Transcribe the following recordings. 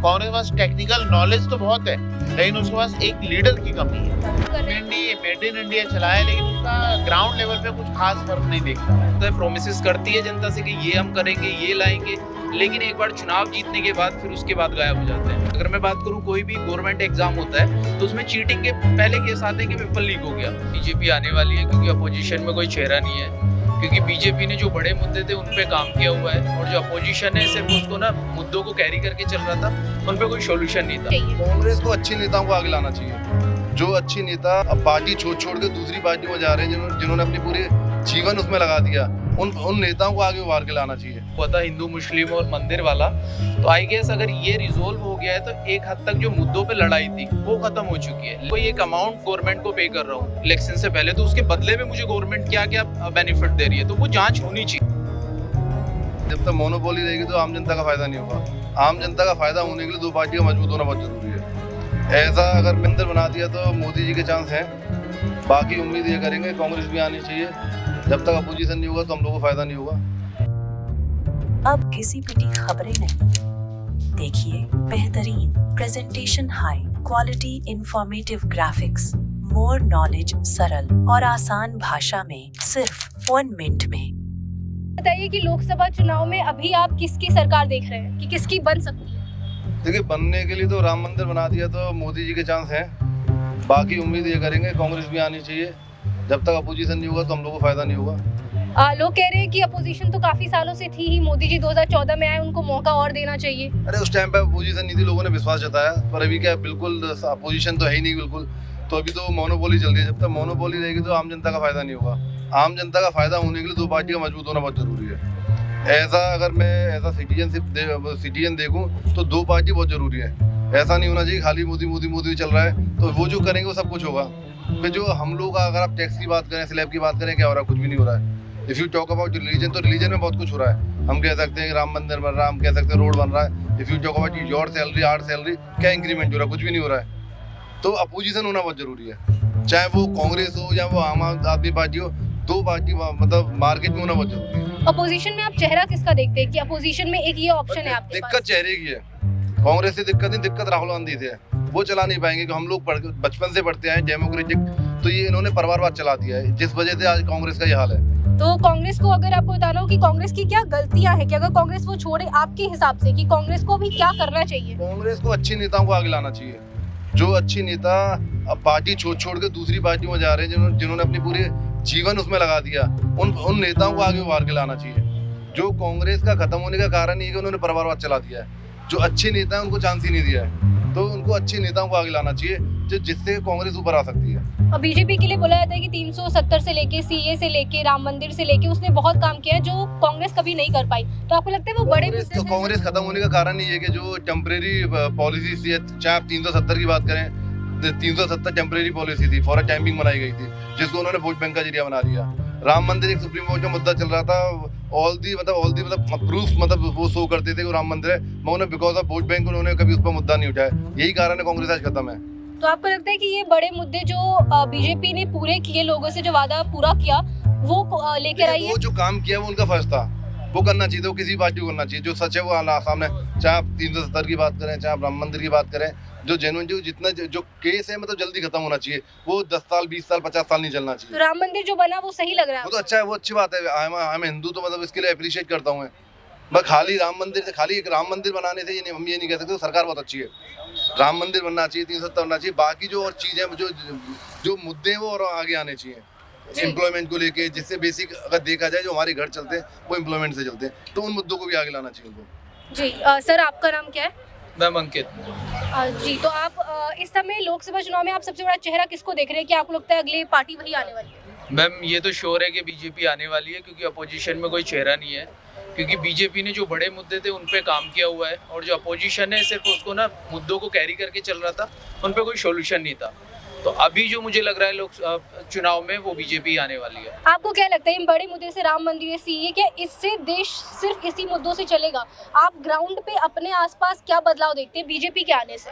कांग्रेस के पास technical knowledge तो बहुत है, लेकिन उसके पास एक लीडर की कमी है। मेड इन इंडिया चलाया, लेकिन उसका ग्राउंड लेवल पे कुछ खास फर्क नहीं देखता है। तो प्रोमिस करती है जनता से कि ये हम करेंगे, ये लाएंगे, लेकिन एक बार चुनाव जीतने के बाद फिर उसके बाद गायब हो जाते हैं। अगर मैं बात करूं, कोई भी गवर्नमेंट एग्जाम होता है तो उसमें चीटिंग के पहले केस आते हैं कि पेपर लीक हो गया। बीजेपी आने वाली है क्योंकि अपोजिशन में कोई चेहरा नहीं है, क्योंकि बीजेपी ने जो बड़े मुद्दे थे उन पे काम किया हुआ है, और जो अपोजिशन है सिर्फ उसको ना मुद्दों को कैरी करके चल रहा था, उन पे कोई सोल्यूशन नहीं था। कांग्रेस को अच्छी नेताओं को आगे लाना चाहिए। जो अच्छी नेता अब पार्टी छोड़ के दूसरी पार्टी में जा रहे हैं, जिन्होंने अपने पूरे जीवन उसमें लगा दिया, उन नेताओं को आगे उभार के लाना चाहिए। पता हिंदू मुस्लिम और मंदिर वाला, तो आई गेस अगर ये रिजोल्व हो गया है तो एक हद तक जो मुद्दों पे लड़ाई थी वो खत्म हो चुकी है। कोई एक अमाउंट गवर्नमेंट को पे कर रहा हूँ इलेक्शन से पहले, तो उसके बदले में मुझे गवर्नमेंट क्या क्या बेनिफिट दे रही है, तो वो जांच होनी चाहिए। जब तक मोनोपोली रहेगी तो आम जनता का फायदा नहीं होगा। आम जनता का फायदा होने के लिए दो पार्टियां मजबूत होना बहुत जरूरी है। ऐसा अगर मंदिर बना दिया तो मोदी जी के चांस हैं। बाकी उम्मीद ये करेंगे कांग्रेस भी आनी चाहिए। जब तक अपोजिशन नहीं होगा तो हम लोगों को फायदा नहीं होगा। अब किसी पिटी खबरें नहीं, देखिए बेहतरीन presentation, high quality informative graphics, more knowledge, सरल और आसान भाषा में सिर्फ 1 मिनट में। बताइए कि लोकसभा चुनाव में अभी आप किसकी सरकार देख रहे हैं कि किसकी बन सकती है? देखिए, बनने के लिए तो राम मंदिर बना दिया तो मोदी जी के चांस हैं। बाकी उम्मीद ये करेंगे कांग्रेस भी आनी चाहिए। जब तक अपोजिशन नहीं होगा तो हम लोगों को फायदा नहीं होगा। लोग कह रहे हैं कि अपोजिशन तो काफी सालों से थी ही, मोदी जी 2014 में आए, उनको मौका और देना चाहिए। अरे उस टाइम पे अपोजिशन नहीं थी, लोगों ने विश्वास जताया, पर अभी क्या बिल्कुल अपोजिशन तो है ही नहीं बिल्कुल। तो अभी तो मोनोपोली चल रही है। जब तक मोनोपोली रहेगी तो आम जनता का फायदा नहीं होगा। आम जनता का फायदा होने के लिए दो पार्टियां मजबूत होना बहुत जरूरी है। ऐसा अगर मैं एज सिटीजन देखूं तो दो पार्टी बहुत जरूरी है। ऐसा नहीं होना चाहिए खाली मोदी मोदी मोदी चल रहा है तो वो जो करेंगे वो सब कुछ होगा। फिर जो हम लोग अगर आप टैक्स की बात करें, स्लैब की बात करें, क्या हो रहा है? कुछ भी नहीं हो रहा है। If you talk about religion, तो रिलीजन में बहुत कुछ हो रहा है। हम कह सकते हैं कि राम मंदिर बन रहा है, हम कह सकते हैं रोड बन रहा है। If you talk about your salary, our salary, क्या इंक्रीमेंट हो रहा है? कुछ भी नहीं हो रहा है। तो अपोजिशन होना बहुत जरूरी है, चाहे वो कांग्रेस हो या वो आम आदमी पार्टी हो। दो पार्टी मतलब मार्केट में होना बहुत जरूरी है। अपोजिशन में आप चेहरा किसका देखते हैं कि अपोजिशन में एक ये ऑप्शन है आपके पास? दिक्कत चेहरे की है। कांग्रेस से दिक्कत नहीं, दिक्कत राहुल गांधी से है। वो चला नहीं पाएंगे कि हम लोग बचपन से पढ़ते आए डेमोक्रेटिक, तो ये इन्होंने परिवारवाद चला दिया है, जिस वजह से आज कांग्रेस का ये हाल है। तो कांग्रेस को अगर आपको बताना हो कि कांग्रेस की क्या गलतियां हैं कि अगर कांग्रेस वो छोड़े, आपके हिसाब से कि कांग्रेस को भी क्या करना चाहिए? कांग्रेस को अच्छी नेताओं को आगे लाना चाहिए। जो अच्छी नेता अब पार्टी छोड़ के दूसरी पार्टी में जा रहे हैं, जिन्होंने अपने पूरे जीवन उसमें लगा दिया, उन नेताओं को आगे उभार के लाना चाहिए। जो कांग्रेस का खत्म होने का कारण ये है कि उन्होंने परिवारवाद चला दिया है। जो अच्छे नेता हैं उनको चांस ही नहीं दिया है, तो उनको अच्छे नेताओं को आगे लाना चाहिए जिससे कांग्रेस ऊपर आ सकती है। और बीजेपी के लिए बोला जाता है कि 370 से लेके सीए से लेके राम मंदिर से लेके उसने बहुत काम किया है जो कांग्रेस कभी नहीं कर पाई। तो आपको लगता है वो बड़े मुद्दे से? कांग्रेस खत्म होने का कारण ये है कि जो टेम्परेरी पॉलिसी थी, चाहे आप 370 की बात करें, 370 टेम्परेरी पॉलिसी थी, फॉर अ टाइमिंग बनाई गई थी, जिसको उन्होंने वोट बैंक का जरिया बना दिया। राम मंदिर एक सुप्रीम कोर्ट का मुद्दा चल रहा था, ऑल दी प्रूफ वो शो करते थे कि राम मंदिर है, मगर बिकॉज ऑफ वोट बैंक उन्होंने कभी उस पर मुद्दा नहीं उठाया। यही कारण है कांग्रेस आज खत्म है। तो आपको लगता है कि ये बड़े मुद्दे जो बीजेपी ने पूरे किए, लोगों से जो वादा पूरा किया वो लेकर आई है? वो जो काम किया वो उनका फर्ज था, वो करना चाहिए, वो किसी पार्टी को करना चाहिए। जो सच है वो सामने, चाहे आप 370 की बात करें, चाहे आप राम मंदिर की बात करें, जो जेन्युइन जितना जो केस है मतलब जल्दी खत्म होना चाहिए। वो 10 साल 20 साल 50 साल नहीं चलना चाहिए। तो राम मंदिर जो बना वो सही लग रहा है? वो तो अच्छा है, वो अच्छी बात है। आई एम हिंदू, तो मतलब इसके लिए अप्रिशिएट करता हूँ मैं। बस खाली राम मंदिर से, खाली एक राम मंदिर बनाने से हम ये नहीं कह सकते। सरकार बहुत अच्छी है, राम मंदिर बनना चाहिए, 370 बनना चाहिए। बाकी जो और चीज़ें जो मुद्दे हैं वो और आगे आने चाहिए। एम्प्लॉयमेंट को लेके, जिससे बेसिक अगर देखा जाए जो हमारे घर चलते हैं वो एम्प्लॉयमेंट से चलते हैं, तो उन मुद्दों को भी आगे लाना चाहिए उनको। जी सर, आपका नाम क्या है? मैम अंकित। जी, तो आप इस समय लोकसभा चुनाव में आप सबसे बड़ा चेहरा किसको देख रहे हैं कि आपको लगता है अगली पार्टी वही आने वाली है? मैम ये तो श्योर है कि बीजेपी आने वाली है, क्योंकि अपोजिशन में कोई चेहरा नहीं है, क्योंकि बीजेपी ने जो बड़े मुद्दे थे उन पे काम किया हुआ है, और जो अपोजिशन है सिर्फ उसको ना मुद्दों को कैरी करके चल रहा था, उन पे कोई सोल्यूशन नहीं था। तो अभी जो मुझे लग रहा है लोक चुनाव में वो बीजेपी आने वाली है। आपको क्या लगता है इन बड़े मुद्दे से, राम मंदिर, सीए, क्या इससे देश सिर्फ इसी मुद्दों से चलेगा? आप ग्राउंड पे अपने आसपास क्या बदलाव देखते हैं बीजेपी के आने से?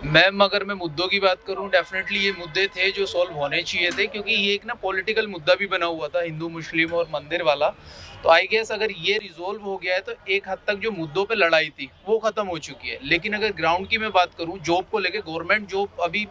मैम अगर मैं मुद्दों की बात करूं, डेफिनेटली ये मुद्दे थे जो सॉल्व होने चाहिए थे, क्योंकि ये एक ना पॉलिटिकल मुद्दा भी बना हुआ था, हिंदू मुस्लिम और मंदिर वाला। तो आई गेस अगर ये रिजोल्व हो गया है तो एक हद तक जो मुद्दों पे लड़ाई थी वो खत्म हो चुकी है। लेकिन अगर ग्राउंड की मैं बात करूं, जॉब को लेके गवर्नमेंट जॉब अभी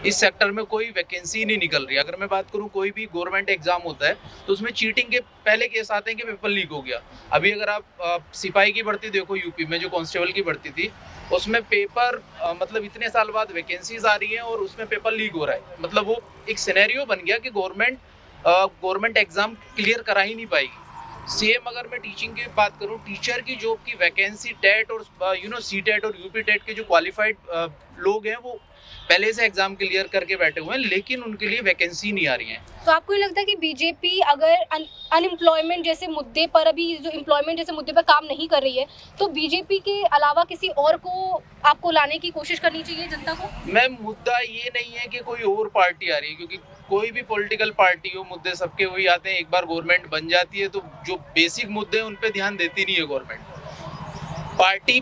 इस सेक्टर में कोई वैकेंसी नहीं निकल रही। अगर मैं बात करूं कोई भी गवर्नमेंट एग्जाम होता है तो उसमें चीटिंग के पहले केस आते हैं कि पेपर लीक हो गया। अभी अगर आप सिपाही की भर्ती देखो यूपी में, जो कांस्टेबल की भर्ती थी, उसमें पेपर मतलब इतने साल बाद वैकेंसीज आ रही हैं और उसमें पेपर लीक हो रहा है। मतलब वो एक सिनेरियो बन गया कि गवर्नमेंट एग्जाम क्लियर करा ही नहीं पाएगी। सेम अगर मैं टीचिंग की बात करूं, टीचर की जॉब की वैकेंसी टेट और सी-टेट और यूपी टेट के जो क्वालिफाइड लोग हैं वो पहले से एग्जाम क्लियर करके बैठे हुए हैं, लेकिन उनके लिए वैकेंसी नहीं आ रही है। तो आपको ये लगता है कि बीजेपी अगर अनएम्प्लॉयमेंट जैसे मुद्दे पर, अभी जो एम्प्लॉयमेंट जैसे मुद्दे पर काम नहीं कर रही है, तो बीजेपी के अलावा किसी और को आपको लाने की कोशिश करनी चाहिए जनता को? मैम, मुद्दा ये नहीं है कि कोई और पार्टी आ रही है, क्योंकि कोई भी पॉलिटिकल पार्टी हो, मुद्दे सबके वही आते हैं। एक बार गवर्नमेंट बन जाती है तो जो बेसिक मुद्दे हैं उन पे ध्यान देती नहीं है गवर्नमेंट। पार्टी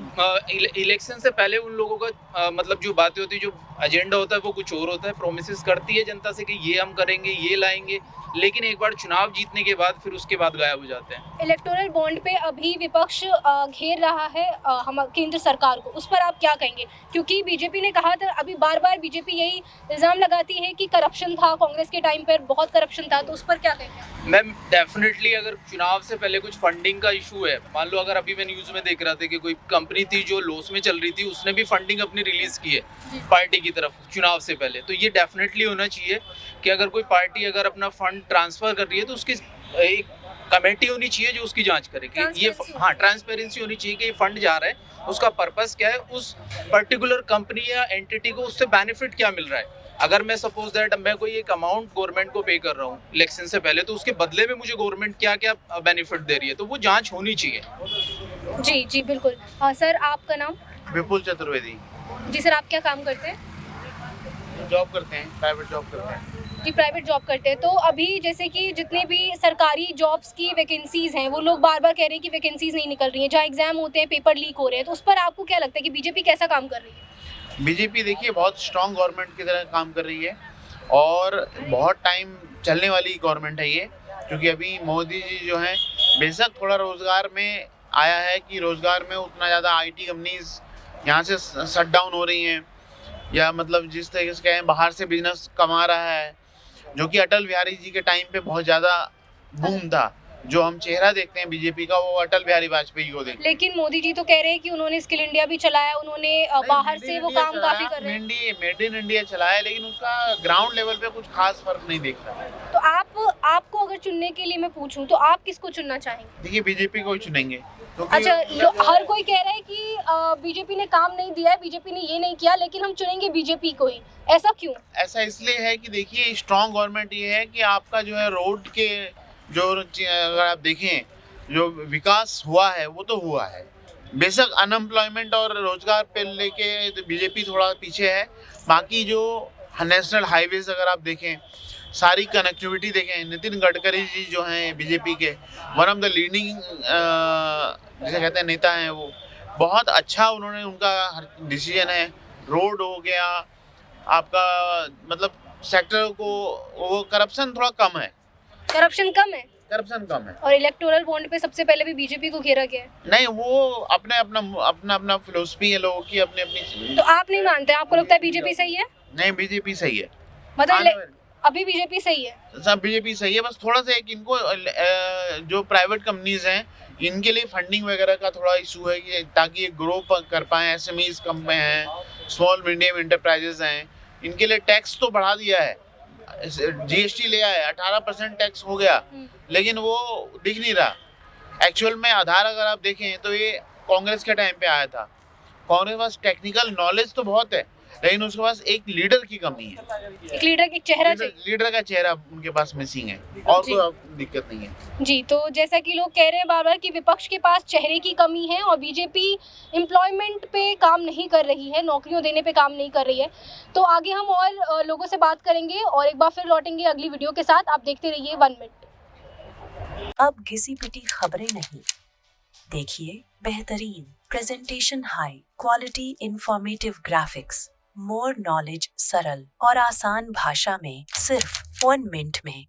इलेक्शन से पहले उन लोगों का मतलब जो बातें होती है, जो एजेंडा होता है वो कुछ और होता है। प्रोमिसेस करती है जनता से कि ये हम करेंगे, ये लाएंगे, लेकिन एक बार चुनाव जीतने के बाद फिर उसके बाद गायब हो जाते हैं। इलेक्टोरल बॉन्ड पे अभी विपक्ष घेर रहा है हम केंद्र सरकार को, उस पर आप क्या कहेंगे? क्योंकि बीजेपी ने कहा था, अभी बार बार बीजेपी यही इल्ज़ाम लगाती है कि करप्शन था, कांग्रेस के टाइम पर बहुत करप्शन था, तो उस पर क्या कहेंगे? मैम, डेफिनेटली अगर चुनाव से पहले कुछ फंडिंग का इशू है, मान लो अगर अभी मैं न्यूज़ में देख रहा था कि कोई कंपनी थी जो लॉस में चल रही थी, उसने भी फंडिंग अपनी रिलीज की है पार्टी की तरफ चुनाव से पहले, तो ये डेफिनेटली होना चाहिए कि अगर कोई पार्टी अगर अपना फंड ट्रांसफर कर रही है तो उसकी एक कमेटी होनी चाहिए जो उसकी जांच करे कि ये ट्रांसपेरेंसी होनी चाहिए कि ये फंड जा रहा है, उसका पर्पस क्या है, उस पर्टिकुलर कंपनी या एंटिटी को उससे बेनिफिट क्या मिल रहा है। अगर मैं सपोज दैट मैं कोई एक अमाउंट गवर्नमेंट को पे कर रहा हूँ इलेक्शन से पहले, तो उसके बदले में मुझे गवर्नमेंट क्या क्या बेनिफिट दे रही है, तो वो जांच होनी चाहिए। जी जी बिल्कुल। सर, आपका नाम? विपुल चतुर्वेदी। जी सर, आप क्या काम करते हैं? जॉब करते हैं, प्राइवेट जॉब करते हैं। जी, प्राइवेट जॉब करते हैं। तो अभी जैसे कि जितने भी सरकारी जॉब्स की वैकेंसीज हैं, वो लोग बार बार कह रहे हैं कि वैकेंसीज नहीं निकल रही हैं, जहाँ एग्जाम होते हैं पेपर लीक हो रहे हैं, तो उस पर आपको क्या लगता है कि बीजेपी कैसा काम कर रही है? बीजेपी देखिए बहुत स्ट्रांग गवर्नमेंट की तरह काम कर रही है और बहुत टाइम चलने वाली गवर्नमेंट है ये, क्योंकि अभी मोदी जी जो हैं बेशक थोड़ा रोज़गार में आया है कि रोज़गार में उतना ज़्यादा आईटी कंपनीज यहाँ से शट डाउन हो रही हैं, या मतलब जिस तरीके से कहें बाहर से बिजनेस कमा रहा है, जो कि अटल बिहारी जी के टाइम पे बहुत ज़्यादा बूम था। जो हम चेहरा देखते हैं बीजेपी का, वो अटल बिहारी वाजपेयी को देखते हैं। लेकिन मोदी जी तो कह रहे हैं कि उन्होंने स्किल इंडिया भी चलाया, उन्होंने बाहर से वो काम काफी कर रहे हैं। मेड इन इंडिया चलाया, लेकिन उसका ग्राउंड लेवल पे कुछ खास फर्क नहीं दिख रहा है। तो आपको अगर चुनने के लिए मैं पूछूं तो आप किसको चुनना चाहेंगे? देखिए, बीजेपी को ही चुनेंगे। अच्छा, हर कोई कह रहा है कि बीजेपी ने काम नहीं दिया है, बीजेपी ने ये नहीं किया, लेकिन हम चुनेंगे बीजेपी को ही, ऐसा क्यों? ऐसा इसलिए है कि देखिए, स्ट्रांग गवर्नमेंट ये है कि आपका जो है रोड के जो अगर आप देखें जो विकास हुआ है वो तो हुआ है। बेशक अनएम्प्लॉयमेंट और रोजगार पे लेके तो बीजेपी थोड़ा पीछे है। बाकी जो नेशनल हाईवेज अगर आप देखें, सारी कनेक्टिविटी देखें, नितिन गडकरी जी जो हैं बीजेपी के वन ऑफ द लीडिंग जिसे कहते हैं नेता हैं, वो बहुत अच्छा उन्होंने उनका डिसीजन है। रोड हो गया आपका, मतलब सेक्टर को, वो करप्शन थोड़ा कम है। करप्शन कम है और इलेक्टोरल बॉन्ड पे सबसे पहले भी बीजेपी को घेरा गया है। नहीं, वो अपना फिलोसफी है लोगों की, अपनी। तो आप नहीं मानते? आपको लगता है बीजेपी सही है? नहीं, बीजेपी सही है। मतलब अभी बीजेपी सही है? सब बीजेपी सही है, बस थोड़ा सा एक इनको जो प्राइवेट कंपनीज हैं इनके लिए फंडिंग वगैरह का थोड़ा इशू है कि ताकि ये ग्रो कर पाएं। एसएमईज कम में हैं, स्मॉल मीडियम इंटरप्राइजेज हैं, इनके लिए टैक्स तो बढ़ा दिया है, जीएसटी ले आया, 18% टैक्स हो गया, लेकिन वो दिख नहीं रहा। एक्चुअल में आधार अगर आप देखें तो ये कांग्रेस के टाइम पे आया था। कांग्रेस के पास टेक्निकल नॉलेज तो बहुत है, लेकिन उसके पास एक लीडर की कमी है। एक लीडर की चेहरा लीडर का चेहरा उनके पास मिसिंग है, और कोई दिक्कत नहीं है। जी, तो जैसा कि लोग कह रहे हैं बार बार कि विपक्ष के पास चेहरे की कमी है और बीजेपी एम्प्लॉयमेंट पे काम नहीं कर रही है, नौकरियों देने पे काम नहीं कर रही है। तो आगे हम और लोगों से बात करेंगे और एक बार फिर लौटेंगे अगली वीडियो के साथ। आप देखते रहिए 1 मिनट। अब घिसी पिटी खबरें नहीं, देखिए बेहतरीन presentation, high quality informative graphics, more knowledge सरल और आसान भाषा में सिर्फ 1 मिनट में।